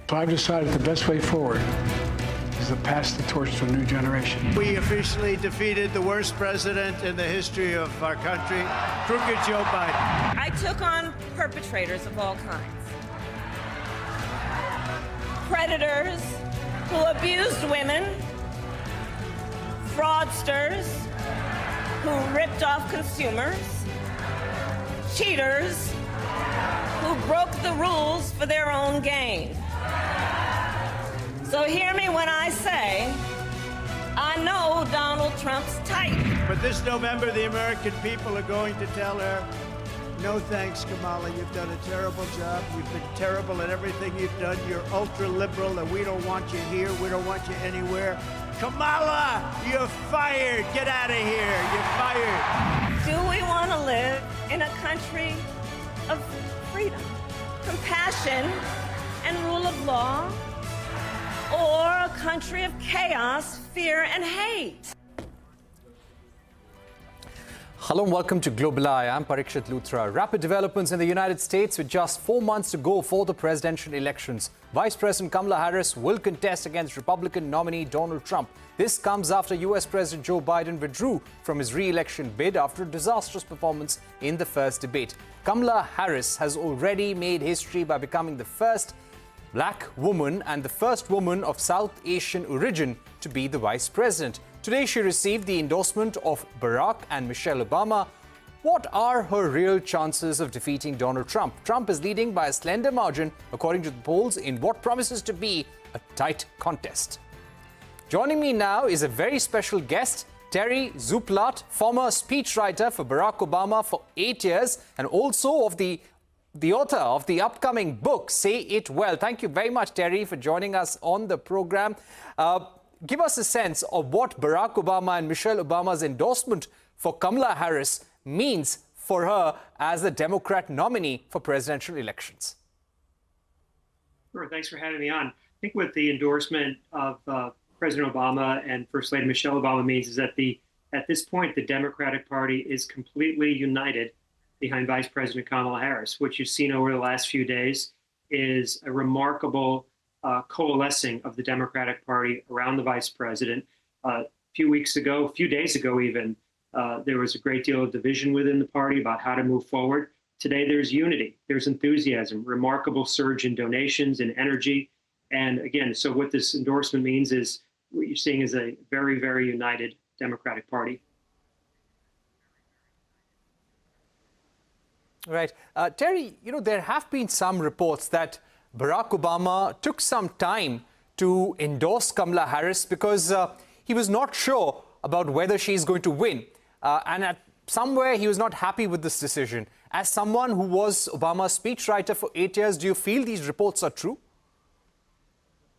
So I've decided the best way forward is to pass the torch to a new generation. We officially defeated the worst president in the history of our country, crooked Joe Biden. I took on perpetrators of all kinds. Predators who abused women, fraudsters who ripped off consumers, cheaters who broke the rules for their own gain. So hear me when I say, I know Donald Trump's type. But this November, the American people are going to tell her, no thanks, Kamala. You've done a terrible job. You've been terrible at everything you've done. You're ultra-liberal, and we don't want you here. We don't want you anywhere. Kamala, you're fired. Get out of here. You're fired. Do we want to live in a country of freedom, compassion, and rule of law? Or a country of chaos, fear, and hate? Hello and welcome to Global Eye. I'm Parikshit Luthra. Rapid developments in the United States with just 4 months to go for the presidential elections. Vice President Kamala Harris will contest against Republican nominee Donald Trump. This comes after US President Joe Biden withdrew from his re-election bid after a disastrous performance in the first debate. Kamala Harris has already made history by becoming the first Black woman and the first woman of South Asian origin to be the vice president. Today, she received the endorsement of Barack and Michelle Obama. What are her real chances of defeating Donald Trump? Trump is leading by a slender margin, according to the polls, in what promises to be a tight contest. Joining me now is a very special guest, Terry Szuplat, former speechwriter for Barack Obama for 8 years and also of the author of the upcoming book, Say It Well. Thank you very much, Terry, for joining us on the program. Give us a sense of what Barack Obama and Michelle Obama's endorsement for Kamala Harris means for her as the Democrat nominee for presidential elections. Sure, thanks for having me on. I think what the endorsement of President Obama and First Lady Michelle Obama means is that at this point, the Democratic Party is completely united behind Vice President Kamala Harris. What you've seen over the last few days is a remarkable coalescing of the Democratic Party around the vice president. A few days ago even, there was a great deal of division within the party about how to move forward. Today, there's unity, there's enthusiasm, remarkable surge in donations and energy. And again, so what this endorsement means is what you're seeing is a very, very united Democratic Party. Right. Terry, there have been some reports that Barack Obama took some time to endorse Kamala Harris because he was not sure about whether she's going to win. And somewhere he was not happy with this decision. As someone who was Obama's speechwriter for 8 years, do you feel these reports are true?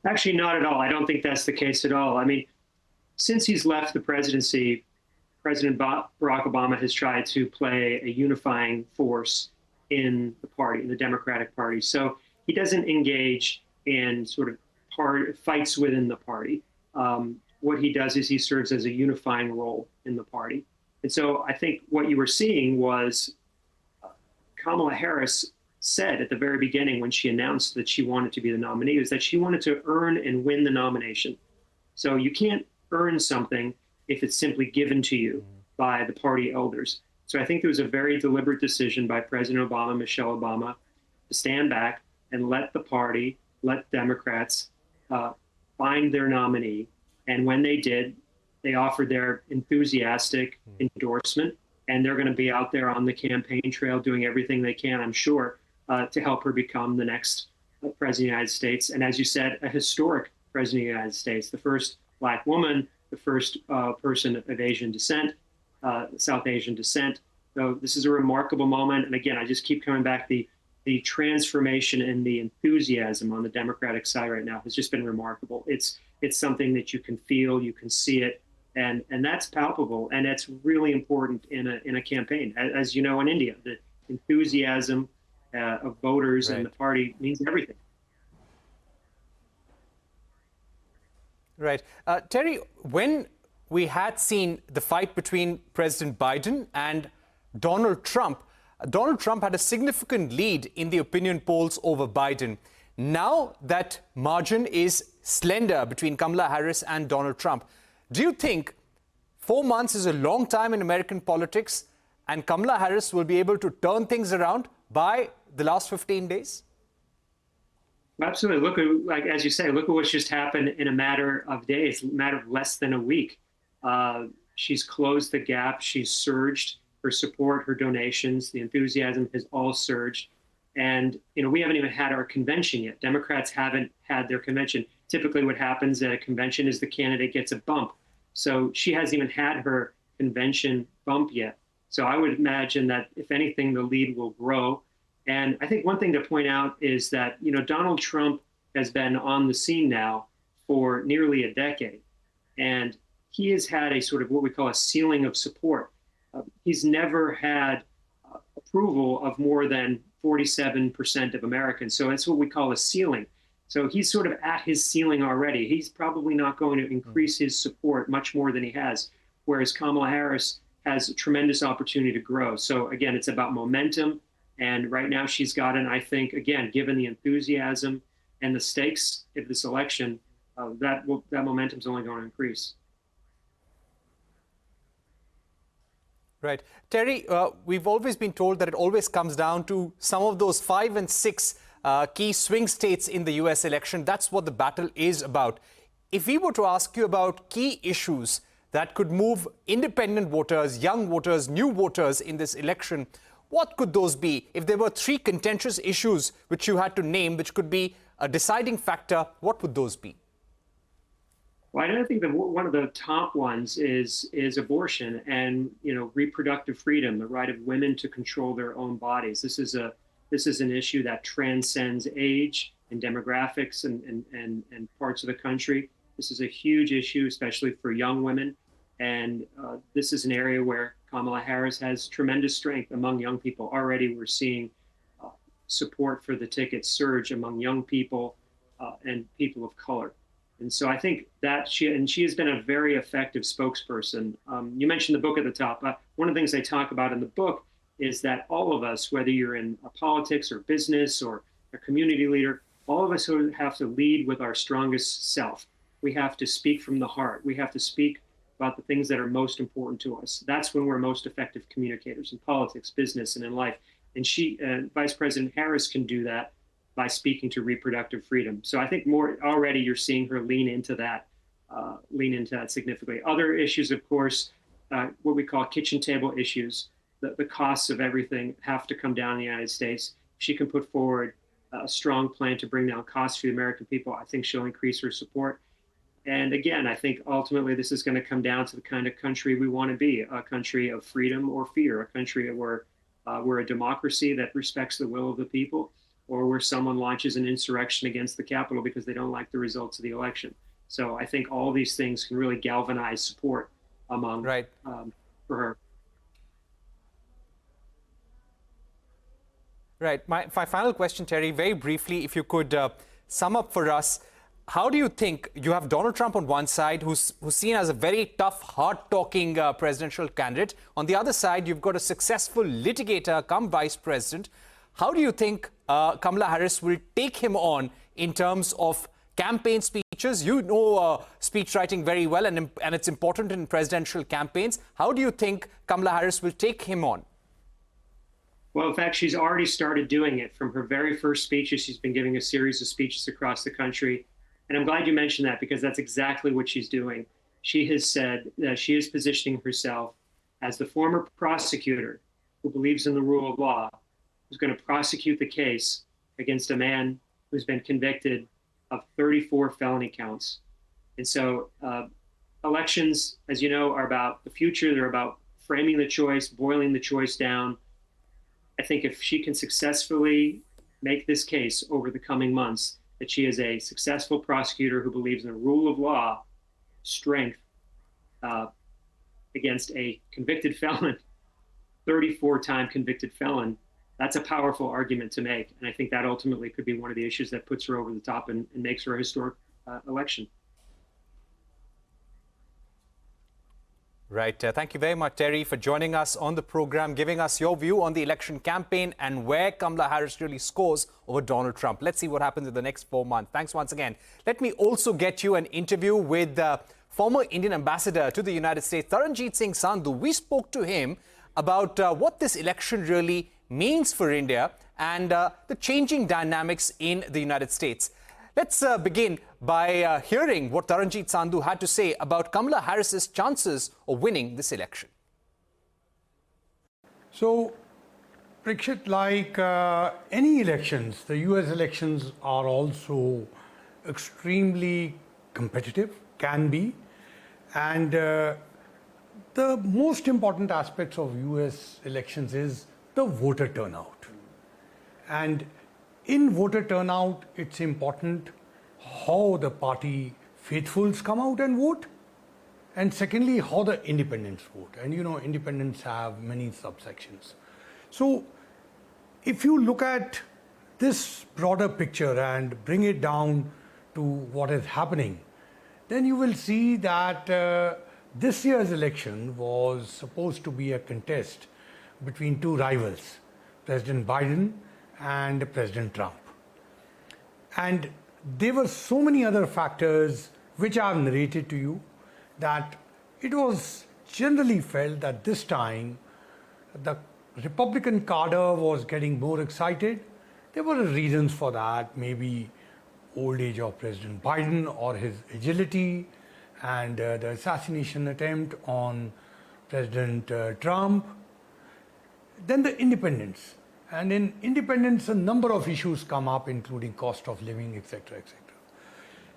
Actually, not at all. I don't think that's the case at all. I mean, since he's left the presidency, President Barack Obama has tried to play a unifying force in the party, in the Democratic Party. So he doesn't engage in sort of fights within the party. What he does is he serves as a unifying role in the party. And so I think what you were seeing was Kamala Harris said at the very beginning when she announced that she wanted to be the nominee is that she wanted to earn and win the nomination. So you can't earn something if it's simply given to you by the party elders. So I think there was a very deliberate decision by President Obama, Michelle Obama, to stand back and let the party, let Democrats find their nominee. And when they did, they offered their enthusiastic endorsement, and they're going to be out there on the campaign trail doing everything they can, I'm sure, to help her become the next president of the United States. And as you said, a historic president of the United States, the first Black woman, the first person of Asian descent, South Asian descent. So this is a remarkable moment. And again, I just keep coming back. The transformation and the enthusiasm on the Democratic side right now has just been remarkable. It's something that you can feel, you can see it, and that's palpable. And that's really important in a campaign. As you know, in India, the enthusiasm of voters and the party means everything. Right. Terry, when we had seen the fight between President Biden and Donald Trump had a significant lead in the opinion polls over Biden. Now that margin is slender between Kamala Harris and Donald Trump. Do you think 4 months is a long time in American politics and Kamala Harris will be able to turn things around by the last 15 days? Absolutely. Look at, like, as you say, look at what's just happened in a matter of days, a matter of less than a week. She's closed the gap. She's surged her support, her donations. The enthusiasm has all surged. And, we haven't even had our convention yet. Democrats haven't had their convention. Typically what happens at a convention is the candidate gets a bump. So she hasn't even had her convention bump yet. So I would imagine that, if anything, the lead will grow. And I think one thing to point out is that, Donald Trump has been on the scene now for nearly a decade. And he has had a sort of what we call a ceiling of support. He's never had approval of more than 47% of Americans. So that's what we call a ceiling. So he's sort of at his ceiling already. He's probably not going to increase his support much more than he has, whereas Kamala Harris has a tremendous opportunity to grow. So again, it's about momentum. And right now she's gotten, I think, again, given the enthusiasm and the stakes of this election, that momentum is only going to increase. Right. Terry, we've always been told that it always comes down to some of those 5 and 6 key swing states in the U.S. election. That's what the battle is about. If we were to ask you about key issues that could move independent voters, young voters, new voters in this election, what could those be? If there were 3 contentious issues which you had to name, which could be a deciding factor, what would those be? Well, I think that one of the top ones is abortion and reproductive freedom, the right of women to control their own bodies. This is an issue that transcends age and demographics and parts of the country. This is a huge issue, especially for young women, and this is an area where Kamala Harris has tremendous strength among young people. Already, we're seeing support for the ticket surge among young people and people of color. And so I think that she has been a very effective spokesperson. You mentioned the book at the top. One of the things I talk about in the book is that all of us, whether you're in politics or business or a community leader, all of us have to lead with our strongest self. We have to speak from the heart. We have to speak about the things that are most important to us. That's when we're most effective communicators in politics, business, and in life. And Vice President Harris can do that by speaking to reproductive freedom. So I think already you're seeing her lean into that significantly. Other issues, of course, what we call kitchen table issues. The costs of everything have to come down in the United States. If she can put forward a strong plan to bring down costs for the American people, I think she'll increase her support. And again, I think ultimately this is going to come down to the kind of country we want to be, a country of freedom or fear, a country where we're a democracy that respects the will of the people, or where someone launches an insurrection against the Capitol because they don't like the results of the election. So I think all these things can really galvanize support among for her. Right. My final question, Terry, very briefly, if you could sum up for us, how do you think you have Donald Trump on one side, who's seen as a very tough, hard-talking presidential candidate. On the other side, you've got a successful litigator come vice president. How do you think Kamala Harris will take him on in terms of campaign speeches? You know speech writing very well, and it's important in presidential campaigns. How do you think Kamala Harris will take him on? Well, in fact, she's already started doing it. From her very first speeches, she's been giving a series of speeches across the country. And I'm glad you mentioned that, because that's exactly what she's doing. She has said that she is positioning herself as the former prosecutor who believes in the rule of law, who's going to prosecute the case against a man who's been convicted of 34 felony counts. And so elections, as you know, are about the future. They're about framing the choice, boiling the choice down. I think if she can successfully make this case over the coming months, that she is a successful prosecutor who believes in the rule of law, strength against a convicted felon, 34-time convicted felon, that's a powerful argument to make. And I think that ultimately could be one of the issues that puts her over the top and makes her a historic election. Right. Thank you very much, Terry, for joining us on the program, giving us your view on the election campaign and where Kamala Harris really scores over Donald Trump. Let's see what happens in the next 4 months. Thanks once again. Let me also get you an interview with former Indian ambassador to the United States, Taranjeet Singh Sandhu. We spoke to him about what this election really means for India and the changing dynamics in the United States. Let's begin by hearing what Taranjeet Sandhu had to say about Kamala Harris's chances of winning this election. So, Parikshit, like any elections, the US elections are also extremely competitive, can be. And the most important aspects of US elections is the voter turnout. And in voter turnout, it's important how the party faithfuls come out and vote. And secondly, how the independents vote. And you know, independents have many subsections. So if you look at this broader picture and bring it down to what is happening, then you will see that this year's election was supposed to be a contest between two rivals, President Biden and President Trump. And there were so many other factors which I have narrated to you that it was generally felt that this time the Republican cadre was getting more excited. There were reasons for that, maybe old age of President Biden or his agility and the assassination attempt on President Trump. Then the independents. And in independence, a number of issues come up, including cost of living, etc., etc.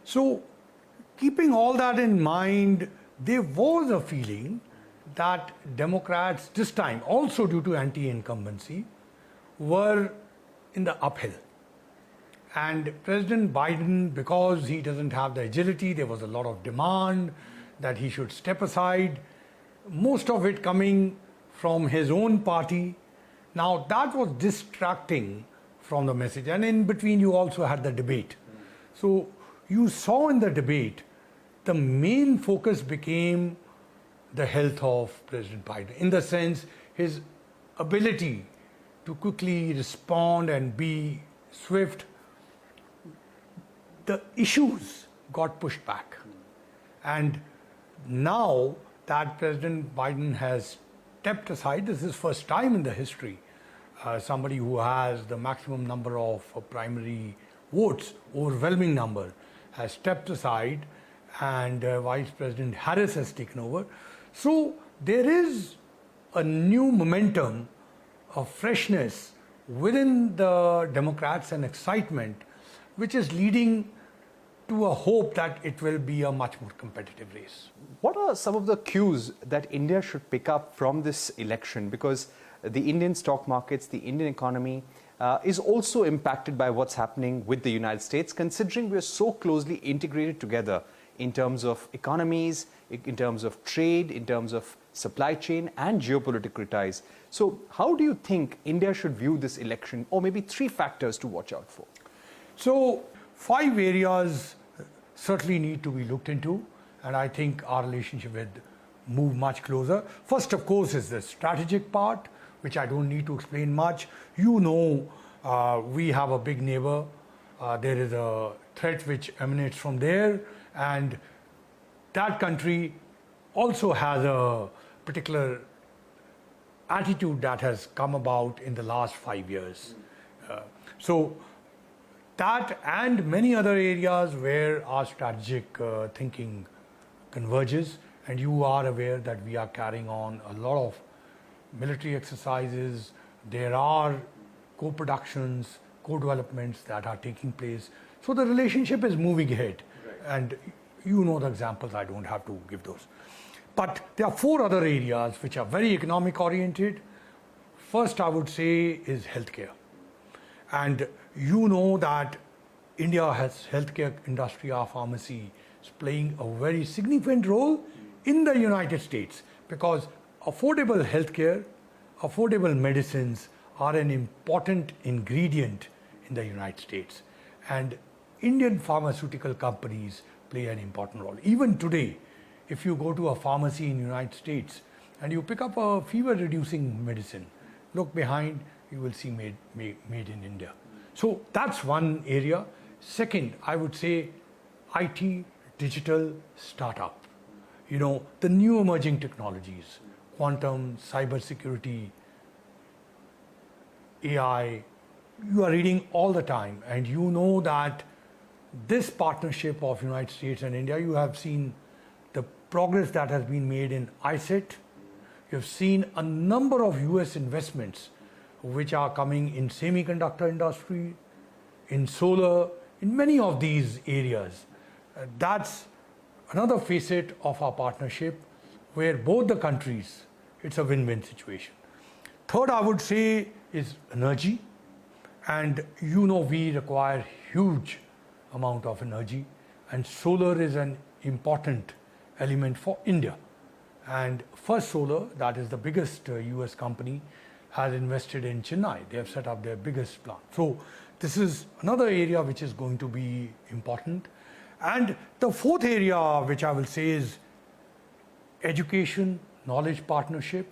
So, keeping all that in mind, there was a feeling that Democrats this time, also due to anti-incumbency, were in the uphill. And President Biden, because he doesn't have the agility, there was a lot of demand that he should step aside, most of it coming from his own party. Now, that was distracting from the message. And in between, you also had the debate. So, you saw in the debate, the main focus became the health of President Biden, in the sense his ability to quickly respond and be swift. The issues got pushed back. And now that President Biden has stepped aside, this is first time in the history, somebody who has the maximum number of primary votes, overwhelming number, has stepped aside, and Vice President Harris has taken over. So there is a new momentum of freshness within the Democrats and excitement, which is leading to a hope that it will be a much more competitive race. What are some of the cues that India should pick up from this election? Because the Indian stock markets, the Indian economy is also impacted by what's happening with the United States, considering we're so closely integrated together in terms of economies, in terms of trade, in terms of supply chain and geopolitical ties. So how do you think India should view this election, or maybe three factors to watch out for? So 5 areas certainly need to be looked into, and I think our relationship will move much closer. First, of course, is the strategic part, which I don't need to explain much. You know, we have a big neighbor. There is a threat which emanates from there, and that country also has a particular attitude that has come about in the last 5 years. So that and many other areas where our strategic thinking converges, and you are aware that we are carrying on a lot of military exercises. There are co-productions, co-developments that are taking place. So the relationship is moving ahead. Right. And you know the examples, I don't have to give those. But there are 4 other areas which are very economic oriented. First, I would say, is healthcare. And you know that India has healthcare industry, our pharmacy is playing a very significant role in the United States, because affordable healthcare, affordable medicines are an important ingredient in the United States. And Indian pharmaceutical companies play an important role. Even today, if you go to a pharmacy in the United States and you pick up a fever-reducing medicine, look behind, you will see made in India. So that's one area. Second, I would say IT, digital, startup. You know, the new emerging technologies, quantum, cybersecurity, AI, you are reading all the time, and you know that this partnership of United States and India, you have seen the progress that has been made in ICET. You have seen a number of US investments which are coming in semiconductor industry, in solar, in many of these areas. That's another facet of our partnership where both the countries, it's a win-win situation. Third, I would say, is energy. And you know we require huge amount of energy, and solar is an important element for India. And First Solar, that is the biggest US company, has invested in Chennai. They have set up their biggest plant. So this is another area which is going to be important. And the fourth area which I will say is education, knowledge partnership,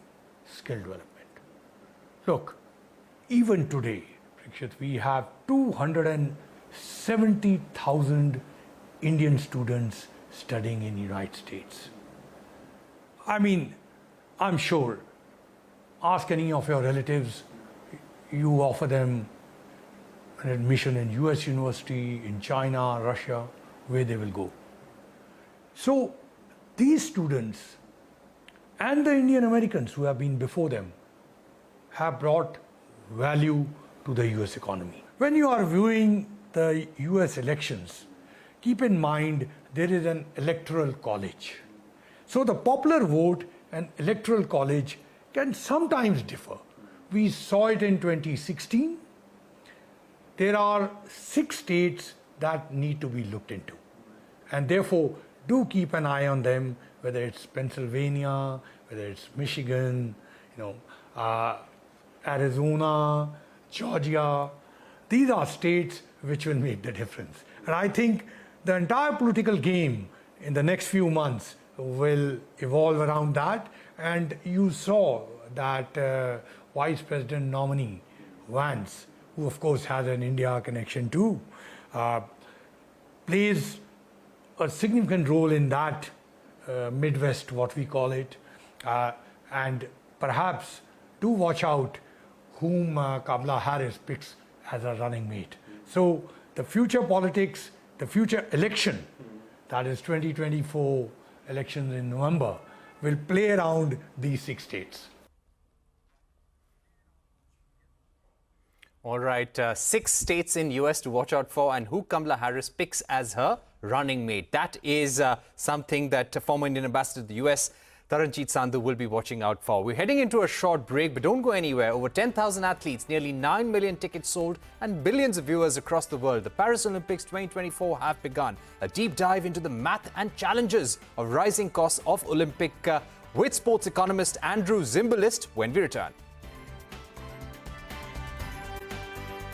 skill development. Look, even today, Parikshit, we have 270,000 Indian students studying in the United States. I mean, I'm sure, ask any of your relatives, you offer them an admission in US university, in China, Russia, where they will go. So these students and the Indian Americans who have been before them have brought value to the US economy. When you are viewing the US elections, keep in mind there is an electoral college. So the popular vote and electoral college can sometimes differ. We saw it in 2016. There are 6 states that need to be looked into. And therefore, do keep an eye on them, whether it's Pennsylvania, whether it's Michigan, Arizona, Georgia. These are states which will make the difference. And I think the entire political game in the next few months will evolve around that. And you saw that Vice President nominee Vance, who of course has an India connection too, plays a significant role in that Midwest, what we call it. And perhaps do watch out whom Kamala Harris picks as a running mate. So the future politics, the future election, that is 2024 elections in November, will play around these 6 states. All right, 6 states in US to watch out for, and who Kamala Harris picks as her running mate. That is something that former Indian ambassador to the US, Taranjeet Sandhu, will be watching out for. We're heading into a short break, but don't go anywhere. Over 10,000 athletes, nearly 9 million tickets sold, and billions of viewers across the world. The Paris Olympics 2024 have begun. A deep dive into the math and challenges of rising costs of Olympic with sports economist Andrew Zimbalist when we return.